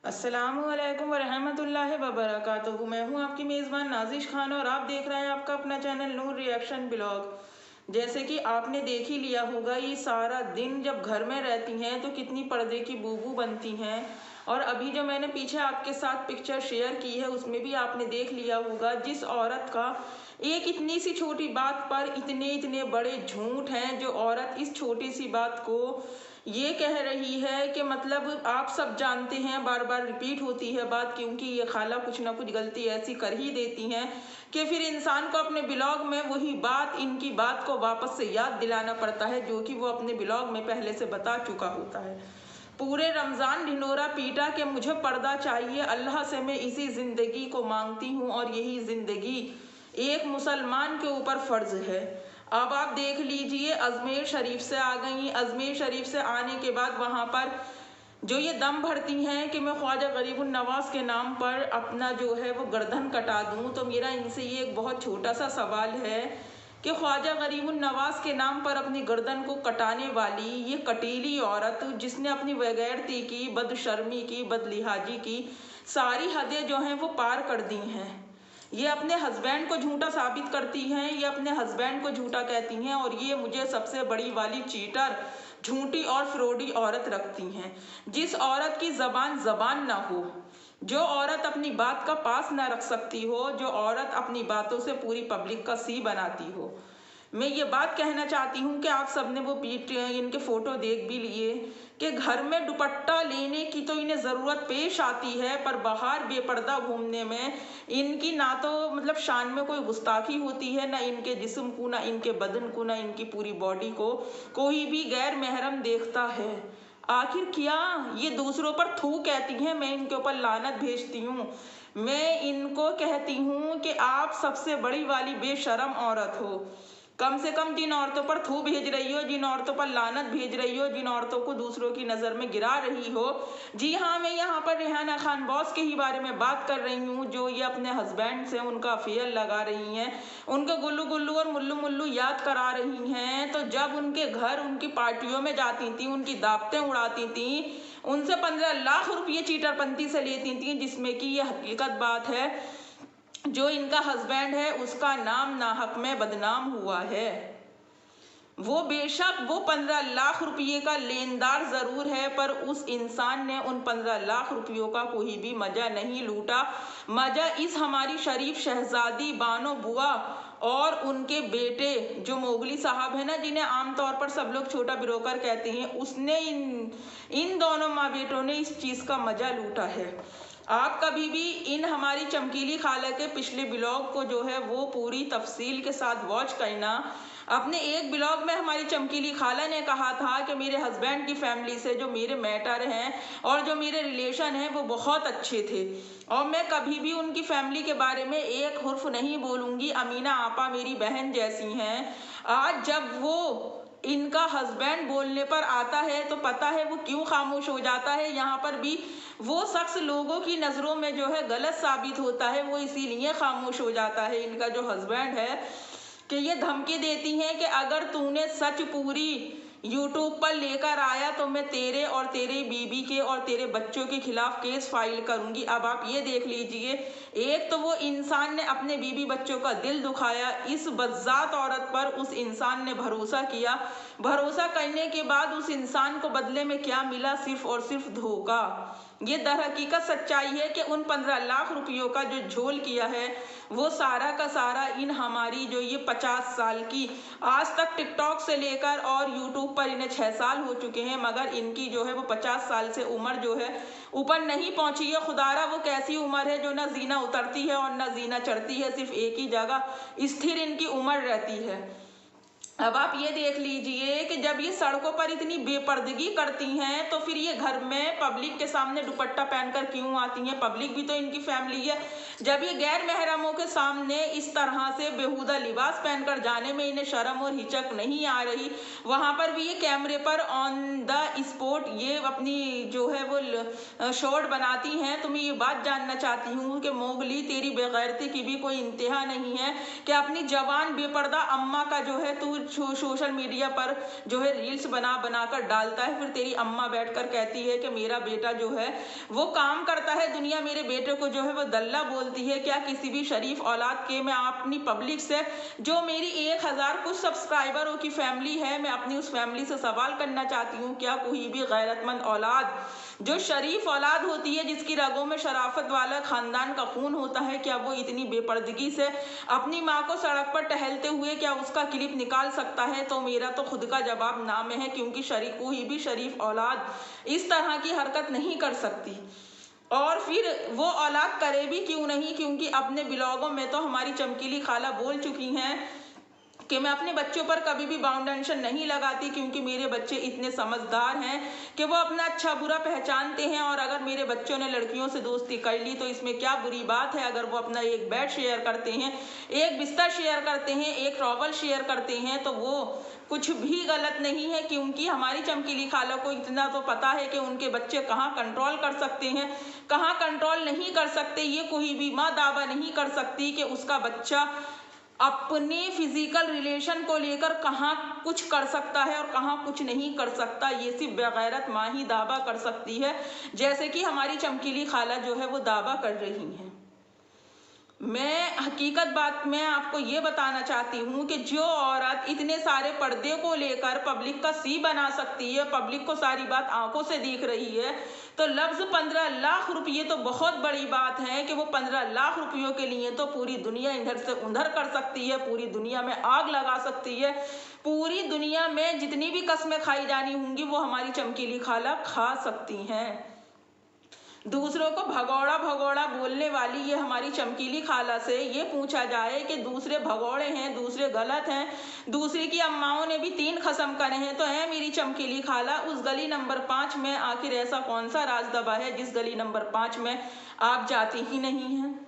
अस्सलामुअलैकुम वरहमतुल्लाहि वबरकातुहू। मैं हूँ आपकी मेज़बान नाजिश खान और आप देख रहे हैं आपका अपना चैनल नूर रिएक्शन ब्लॉग। जैसे कि आपने देख ही लिया होगा, ये सारा दिन जब घर में रहती हैं तो कितनी पर्दे की बूबू बनती हैं। और अभी जो मैंने पीछे आपके साथ पिक्चर शेयर की है उसमें भी आपने देख लिया होगा, जिस औरत का एक इतनी सी छोटी बात पर इतने इतने बड़े झूठ हैं। जो औरत इस छोटी सी बात को ये कह रही है कि मतलब आप सब जानते हैं, बार बार रिपीट होती है बात, क्योंकि ये खाला कुछ ना कुछ गलती ऐसी कर ही देती हैं कि फिर इंसान को अपने ब्लॉग में वही बात, इनकी बात को वापस से याद दिलाना पड़ता है, जो कि वो अपने ब्लॉग में पहले से बता चुका होता है। पूरे रमज़ान ढिंडोरा पीटा कि मुझे पर्दा चाहिए, अल्लाह से मैं इसी ज़िंदगी को मांगती हूँ और यही ज़िंदगी एक मुसलमान के ऊपर फ़र्ज़ है। अब आप देख लीजिए, अजमेर शरीफ से आ गई। अजमेर शरीफ से आने के बाद वहाँ पर जो ये दम भरती हैं कि मैं ख्वाजा गरीबुन नवाज के नाम पर अपना जो है वो गर्दन कटा दूँ। तो मेरा इनसे ये एक बहुत छोटा सा सवाल है कि ख्वाजा गरीबुन नवाज के नाम पर अपनी गर्दन को कटाने वाली ये कटीली औरत, जिसने अपनी वगैरती की, बदशर्मी की, बदलिहाजी की सारी हदें जो हैं वो पार कर दी हैं। ये अपने हस्बैंड को झूठा साबित करती हैं, ये अपने हस्बैंड को झूठा कहती हैं, और ये मुझे सबसे बड़ी वाली चीटर, झूठी और फ्रॉडी औरत रखती हैं। जिस औरत की जबान ना हो, जो औरत अपनी बात का पास ना रख सकती हो, जो औरत अपनी बातों से पूरी पब्लिक का सी बनाती हो। मैं ये बात कहना चाहती हूँ कि आप सबने वो इनके फोटो देख भी लिए कि घर में दुपट्टा लेने की तो इन्हें ज़रूरत पेश आती है, पर बाहर बेपर्दा घूमने में इनकी ना तो मतलब शान में कोई गुस्ताखी होती है, ना इनके जिस्म को, ना इनके बदन को, ना इनकी पूरी बॉडी को कोई भी गैर महरम देखता है। आखिर क्या ये दूसरों पर थू कहती हैं? मैं इनके ऊपर लानत भेजती हूँ। मैं इनको कहती हूँ कि आप सबसे बड़ी वाली बेशरम औरत हो। कम से कम जिन औरतों पर थू भेज रही हो, जिन औरतों पर लानत भेज रही हो, जिन औरतों को दूसरों की नज़र में गिरा रही हो। जी हाँ, मैं यहाँ पर रेहाना खान बॉस के ही बारे में बात कर रही हूँ, जो ये अपने हस्बैंड से उनका अफेयर लगा रही हैं, उनको गुल्लू गुल्लू और मुल्लू मुल्लू याद करा रही हैं। तो जब उनके घर उनकी पार्टियों में जाती थी, उनकी दावतें उड़ाती थी, उनसे 15 लाख रुपये चीटरपंती से लेती थी, जिसमें कि ये हकीकत बात है, जो इनका हस्बैंड है उसका नाम नाहक में बदनाम हुआ है। वो बेशक वो 15 लाख रुपये का लेनदार ज़रूर है, पर उस इंसान ने उन 15 लाख रुपयों का कोई भी मज़ा नहीं लूटा। मज़ा इस हमारी शरीफ शहजादी बानो बुआ और उनके बेटे जो मोगली साहब है ना, जिन्हें आमतौर पर सब लोग छोटा ब्रोकर कहते हैं, उसने इन दोनों माँ बेटों ने इस चीज़ का मज़ा लूटा है। आप कभी भी इन हमारी चमकीली खाला के पिछले ब्लॉग को जो है वो पूरी तफसील के साथ वॉच करना। अपने एक ब्लॉग में हमारी चमकीली खाला ने कहा था कि मेरे हस्बैंड की फैमिली से जो मेरे मैटर हैं और जो मेरे रिलेशन हैं वो बहुत अच्छे थे, और मैं कभी भी उनकी फैमिली के बारे में एक हुर्फ नहीं बोलूँगी। अमीना आपा मेरी बहन जैसी हैं। आज जब वो इनका हस्बैंड बोलने पर आता है तो पता है वो क्यों खामोश हो जाता है। यहाँ पर भी वो शख्स लोगों की नज़रों में जो है गलत साबित होता है, वो इसीलिए खामोश हो जाता है। इनका जो हस्बैंड है कि ये धमकी देती हैं कि अगर तूने सच पूरी यूट्यूब पर लेकर आया तो मैं तेरे और तेरे बीबी के और तेरे बच्चों के खिलाफ केस फाइल करूंगी। अब आप ये देख लीजिए, एक तो वो इंसान ने अपने बीबी बच्चों का दिल दुखाया, इस बज़ात औरत पर उस इंसान ने भरोसा किया। भरोसा करने के बाद उस इंसान को बदले में क्या मिला? सिर्फ और सिर्फ धोखा। ये दरहकीकत सच्चाई है कि उन 15 लाख रुपयों का जो झोल किया है वो सारा का सारा इन हमारी जो ये 50 साल की, आज तक टिकटॉक से लेकर और यूट्यूब पर इन्हें 6 साल हो चुके हैं, मगर इनकी जो है वो 50 साल से उम्र जो है ऊपर नहीं पहुंची है। खुदारा वो कैसी उम्र है जो ना जीना उतरती है और ना जीना चढ़ती है, सिर्फ एक ही जगह स्थिर इनकी उम्र रहती है। अब आप ये देख लीजिए कि जब ये सड़कों पर इतनी बेपर्दगी करती हैं तो फिर ये घर में पब्लिक के सामने दुपट्टा पहनकर क्यों आती हैं? पब्लिक भी तो इनकी फैमिली है। जब ये गैर महरमों के सामने इस तरह से बेहुदा लिबास पहनकर जाने में इन्हें शर्म और हिचक नहीं आ रही, वहाँ पर भी ये कैमरे पर ऑन द स्पॉट ये अपनी जो है वो शॉट बनाती हैं। तो मैं ये बात जानना चाहती हूँ कि मोगली, तेरी बेगैरती की भी कोई इंतहा नहीं है कि अपनी जवान बेपर्दा अम्मा का जो है तू सोशल मीडिया पर जो है रील्स बना बना कर डालता है, फिर तेरी अम्मा बैठकर कहती है कि मेरा बेटा जो है वो काम करता है, दुनिया मेरे बेटे को जो है वो दल्ला बोलती है। क्या किसी भी शरीफ औलाद के, मैं अपनी पब्लिक से, जो मेरी 1000 कुछ सब्सक्राइबरों की फैमिली है, मैं अपनी उस फैमिली से सवाल करना चाहती हूँ, क्या कोई भी गैरतमंद औलाद, जो शरीफ औलाद होती है, जिसकी रगों में शराफत वाला खानदान का खून होता है, क्या वो इतनी बेपर्दगी से अपनी माँ को सड़क पर टहलते हुए क्या उसका क्लिप निकाल सकता है? तो मेरा तो खुद का जवाब ना में है, क्योंकि कोई भी शरीफ औलाद इस तरह की हरकत नहीं कर सकती। और फिर वो औलाद करे भी क्यों नहीं, क्योंकि अपने ब्लॉगों में तो हमारी चमकीली खाला बोल चुकी हैं कि मैं अपने बच्चों पर कभी भी बाउंडेशन नहीं लगाती, क्योंकि मेरे बच्चे इतने समझदार हैं कि वो अपना अच्छा बुरा पहचानते हैं। और अगर मेरे बच्चों ने लड़कियों से दोस्ती कर ली तो इसमें क्या बुरी बात है? अगर वो अपना एक बेड शेयर करते हैं, एक बिस्तर शेयर करते हैं, एक टॉवल शेयर करते हैं, तो वो कुछ भी गलत नहीं है, क्योंकि हमारी चमकीली खाला को इतना तो पता है कि उनके बच्चे कहाँ कंट्रोल कर सकते हैं, कहाँ कंट्रोल नहीं कर सकते। ये कोई भी माँ दावा नहीं कर सकती कि उसका बच्चा अपने फिजिकल रिलेशन को लेकर कहाँ कुछ कर सकता है और कहाँ कुछ नहीं कर सकता। ये सिर्फ बेगैरत माँ ही दावा कर सकती है, जैसे कि हमारी चमकीली खाला जो है वो दावा कर रही हैं। मैं हकीकत बात मैं आपको ये बताना चाहती हूँ कि जो औरत इतने सारे पर्दे को लेकर पब्लिक का सी बना सकती है, पब्लिक को सारी बात आंखों से दिख रही है, तो लफ्ज़ 15 लाख रुपये तो बहुत बड़ी बात है कि वो 15 लाख रुपयों के लिए तो पूरी दुनिया इधर से उधर कर सकती है, पूरी दुनिया में आग लगा सकती है, पूरी दुनिया में जितनी भी कस्में खाई जानी होंगी वो हमारी चमकीली खाला खा सकती हैं। दूसरों को भगौड़ा भगौड़ा बोलने वाली ये हमारी चमकीली खाला से ये पूछा जाए कि दूसरे भगौड़े हैं, दूसरे गलत हैं, दूसरे की अम्माओं ने भी 3 खसम करे हैं, तो है मेरी चमकीली खाला उस गली नंबर 5 में आखिर ऐसा कौन सा राज दबा है जिस गली नंबर 5 में आप जाती ही नहीं हैं?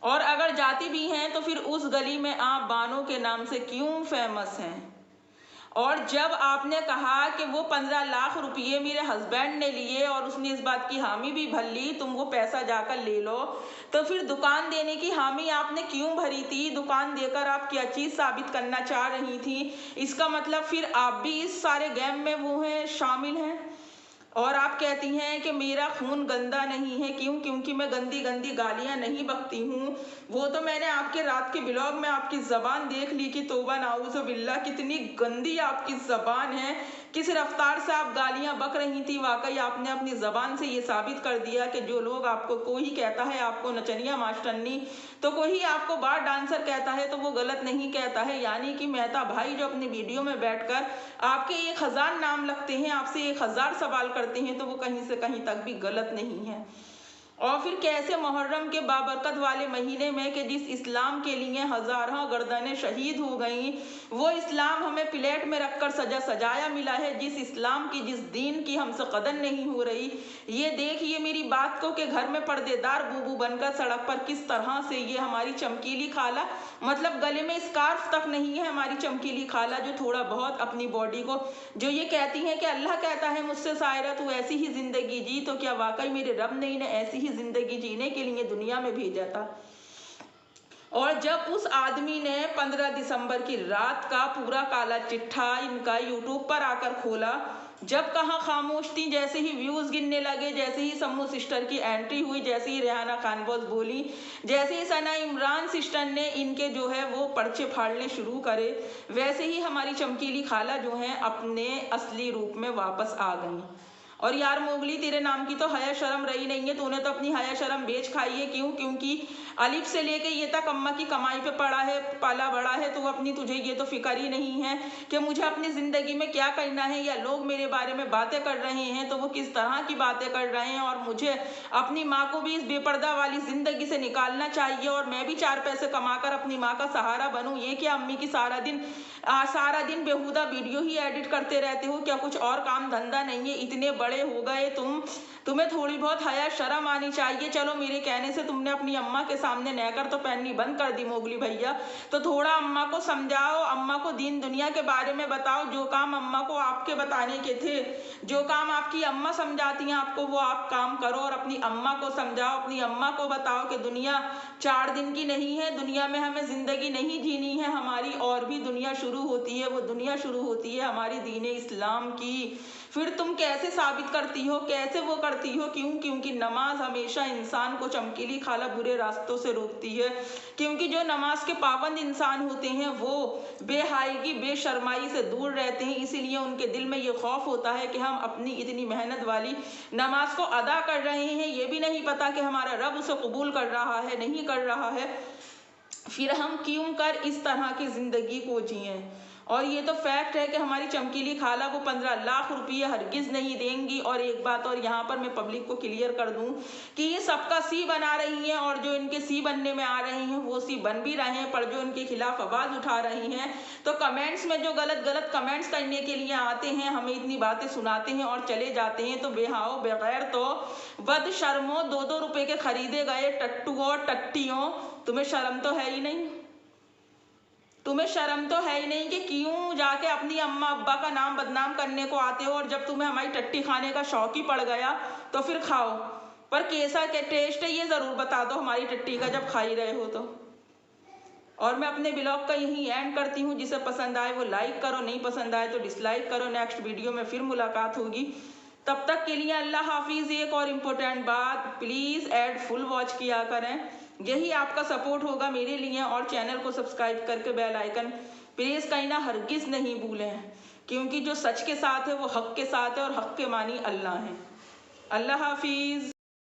और अगर जाती भी हैं तो फिर उस गली में आप बानों के नाम से क्यों फेमस हैं? और जब आपने कहा कि वो 15 लाख रुपये मेरे हस्बैंड ने लिए और उसने इस बात की हामी भी भर ली, तुम वो पैसा जाकर ले लो, तो फिर दुकान देने की हामी आपने क्यों भरी थी? दुकान देकर आप क्या चीज़ साबित करना चाह रही थी? इसका मतलब फिर आप भी इस सारे गेम में वो हैं, शामिल हैं। और आप कहती हैं कि मेरा खून गंदा नहीं है, क्यों? क्योंकि मैं गंदी गंदी गालियां नहीं बकती हूँ। वो तो मैंने आपके रात के ब्लॉग में आपकी ज़बान देख ली कि तौबा नाऊज़ु बिल्लाह, कितनी गंदी आपकी ज़बान है, किस रफ्तार से आप गालियां बक रही थी। वाकई आपने अपनी ज़बान से ये साबित कर दिया कि जो लोग आपको, कोई कहता है आपको नचनिया मास्टरनी, तो कोई आपको बार डांसर कहता है तो वो गलत नहीं कहता है। यानी कि मेहता भाई जो अपने वीडियो में बैठकर आपके 1000 नाम लगते हैं, आपसे 1000 सवाल करते हैं, तो वो कहीं से कहीं तक भी गलत नहीं है। और फिर कैसे मुहर्रम के बाबरकत वाले महीने में कि जिस इस्लाम के लिए हज़ारों गर्दनें शहीद हो गईं, वो इस्लाम हमें प्लेट में रखकर सजाया मिला है, जिस इस्लाम की, जिस दीन की हमसे कदर नहीं हो रही। ये देखिए मेरी बात को कि घर में पर्देदार बूबू बनकर सड़क पर किस तरह से ये हमारी चमकीली खाला, मतलब गले में स्कार्फ तक नहीं है हमारी चमकीली खाला, जो थोड़ा बहुत अपनी बॉडी को, जो ये कहती हैं कि अल्लाह कहता है मुझसे सायरा तू ऐसी ही ज़िंदगी जी, तो क्या वाकई मेरे रब ने इन्हें ऐसी जिंदगी जीने के लिए दुनिया में भेजा था? और जब उस आदमी ने 15 दिसंबर की रात का पूरा काला चिट्ठा इनका यूट्यूब पर आकर खोला, जब कहाँ खामोश थी, जैसे ही व्यूज गिनने लगे, जैसे ही सम्मू सिस्टर की एंट्री हुई, जैसे ही रेहाना खान बॉस बोली, जैसे ही सना इमरान सिस्टर ने इनके जो है वो पर्चे फाड़ने शुरू करे, वैसे ही हमारी चमकीली खाला जो है अपने असली रूप में वापस आ गई। और यार मोगली, तेरे नाम की तो हया शर्म रही नहीं है, तूने तो अपनी हया शर्म बेच खाई है। क्यों? क्योंकि अलिफ से लेके ये तक अम्मा की कमाई पे पड़ा है, पाला बड़ा है, तो अपनी तुझे ये तो फिक्र ही नहीं है कि मुझे अपनी ज़िंदगी में क्या करना है, या लोग मेरे बारे में बातें कर रहे हैं तो वो किस तरह की बातें कर रहे हैं, और मुझे अपनी माँ को भी इस बेपर्दा वाली ज़िंदगी से निकालना चाहिए और मैं भी 4 पैसे कमाकर अपनी माँ का सहारा बनूँ। ये क्या अम्मी की सारा दिन बेहुदा वीडियो ही एडिट करते रहते हो? क्या कुछ और काम धंधा नहीं है? इतने बड़े हो गए तुम्हें थोड़ी बहुत हया शर्म आनी चाहिए। चलो मेरे कहने से तुमने अपनी अम्मा के सामने नेकर तो पहननी बंद कर दी मोगली भैया, तो थोड़ा अम्मा को समझाओ, अम्मा को दीन दुनिया के बारे में बताओ। जो काम अम्मा को आपके बताने के थे, जो काम आपकी अम्मा समझाती हैं आपको, वो आप काम करो और अपनी अम्मा को समझाओ, अपनी अम्मा को बताओ कि दुनिया 4 दिन की नहीं है, दुनिया में हमें जिंदगी नहीं जीनी है, हमारी और भी दुनिया शुरू होती है। वो दुनिया शुरू होती है हमारी दीन इस्लाम की। फिर तुम कैसे साबित करती हो, कैसे वो करती हो? क्यों? क्योंकि नमाज हमेशा इंसान को चमकीली खाला बुरे रास्तों से रोकती है। क्योंकि जो नमाज के पाबंद इंसान होते हैं वो बेहायगी बेशर्माई से दूर रहते हैं, इसीलिए उनके दिल में ये खौफ होता है कि हम अपनी इतनी मेहनत वाली नमाज को अदा कर रहे हैं, ये भी नहीं पता कि हमारा रब उसे कबूल कर रहा है नहीं कर रहा है, फिर हम क्यों कर इस तरह की जिंदगी को जिए। और ये तो फैक्ट है कि हमारी चमकीली खाला वो 15 लाख रुपये हरगिज नहीं देंगी। और एक बात और यहाँ पर मैं पब्लिक को क्लियर कर दूं कि ये सबका सी बना रही हैं, और जो इनके सी बनने में आ रहे हैं वो सी बन भी रहे हैं, पर जो इनके खिलाफ आवाज उठा रही हैं तो कमेंट्स में जो गलत गलत कमेंट्स करने के लिए आते हैं, हमें इतनी बातें सुनाते हैं और चले जाते हैं, तो बेहाओ बगैर तो बद शर्मो 2-2 रुपए के खरीदे गए टट्टू और टट्टियों, तुम्हें शर्म तो है ही नहीं। तुम्हें शर्म तो है ही नहीं कि क्यों जाके अपनी अम्मा अब्बा का नाम बदनाम करने को आते हो। और जब तुम्हें हमारी टट्टी खाने का शौक ही पड़ गया तो फिर खाओ, पर कैसा क्या टेस्ट है ये जरूर बता दो हमारी टट्टी का जब खा ही रहे हो तो। और मैं अपने ब्लॉग का यही एंड करती हूँ। जिसे पसंद आए वो लाइक करो, नहीं पसंद आए तो डिसलाइक करो। नेक्स्ट वीडियो में फिर मुलाकात होगी, तब तक के लिए अल्लाह हाफिज। एक और इम्पोर्टेंट बात, प्लीज़ ऐड फुल वॉच किया करें, यही आपका सपोर्ट होगा मेरे लिए। और चैनल को सब्सक्राइब करके बेल आइकन प्लीज़ कहीं ना हरगिज़ नहीं भूलें, क्योंकि जो सच के साथ है वो हक के साथ है और हक के मानी अल्लाह है। अल्लाह हाफिज़।